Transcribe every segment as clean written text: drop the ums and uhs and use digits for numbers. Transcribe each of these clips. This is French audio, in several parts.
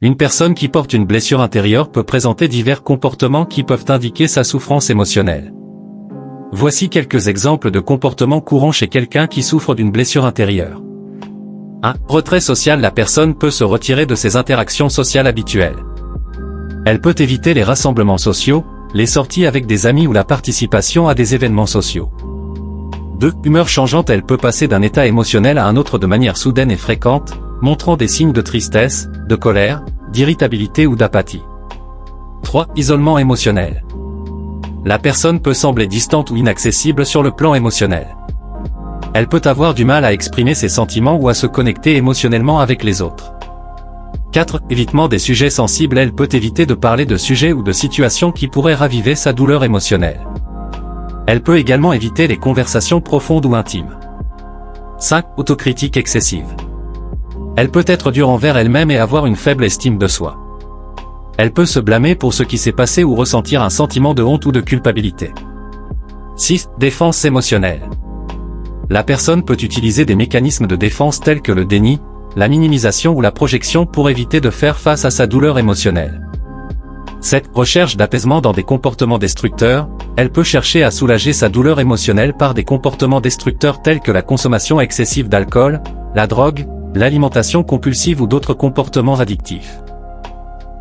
Une personne qui porte une blessure intérieure peut présenter divers comportements qui peuvent indiquer sa souffrance émotionnelle. Voici quelques exemples de comportements courants chez quelqu'un qui souffre d'une blessure intérieure. 1. Retrait social. La personne peut se retirer de ses interactions sociales habituelles. Elle peut éviter les rassemblements sociaux, les sorties avec des amis ou la participation à des événements sociaux. 2. Humeur changeante. Elle peut passer d'un état émotionnel à un autre de manière soudaine et fréquente, montrant des signes de tristesse, de colère, d'irritabilité ou d'apathie. 3. Isolement émotionnel. La personne peut sembler distante ou inaccessible sur le plan émotionnel. Elle peut avoir du mal à exprimer ses sentiments ou à se connecter émotionnellement avec les autres. 4. Évitement des sujets sensibles. Elle peut éviter de parler de sujets ou de situations qui pourraient raviver sa douleur émotionnelle. Elle peut également éviter les conversations profondes ou intimes. 5. Autocritique excessive. Elle peut être dure envers elle-même et avoir une faible estime de soi. Elle peut se blâmer pour ce qui s'est passé ou ressentir un sentiment de honte ou de culpabilité. 6. Défense émotionnelle. La personne peut utiliser des mécanismes de défense tels que le déni, la minimisation ou la projection pour éviter de faire face à sa douleur émotionnelle. 7. Recherche d'apaisement dans des comportements destructeurs. Elle peut chercher à soulager sa douleur émotionnelle par des comportements destructeurs tels que la consommation excessive d'alcool, la drogue, l'alimentation compulsive ou d'autres comportements addictifs.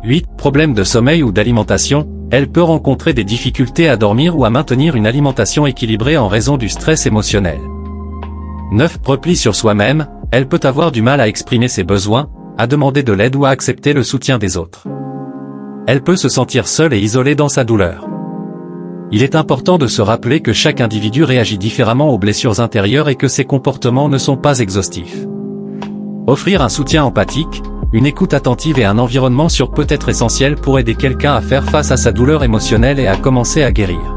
8. Problèmes de sommeil ou d'alimentation. Elle peut rencontrer des difficultés à dormir ou à maintenir une alimentation équilibrée en raison du stress émotionnel. 9. Repli sur soi-même. Elle peut avoir du mal à exprimer ses besoins, à demander de l'aide ou à accepter le soutien des autres. Elle peut se sentir seule et isolée dans sa douleur. Il est important de se rappeler que chaque individu réagit différemment aux blessures intérieures et que ses comportements ne sont pas exhaustifs. Offrir un soutien empathique, une écoute attentive et un environnement sûr peut être essentiel pour aider quelqu'un à faire face à sa douleur émotionnelle et à commencer à guérir.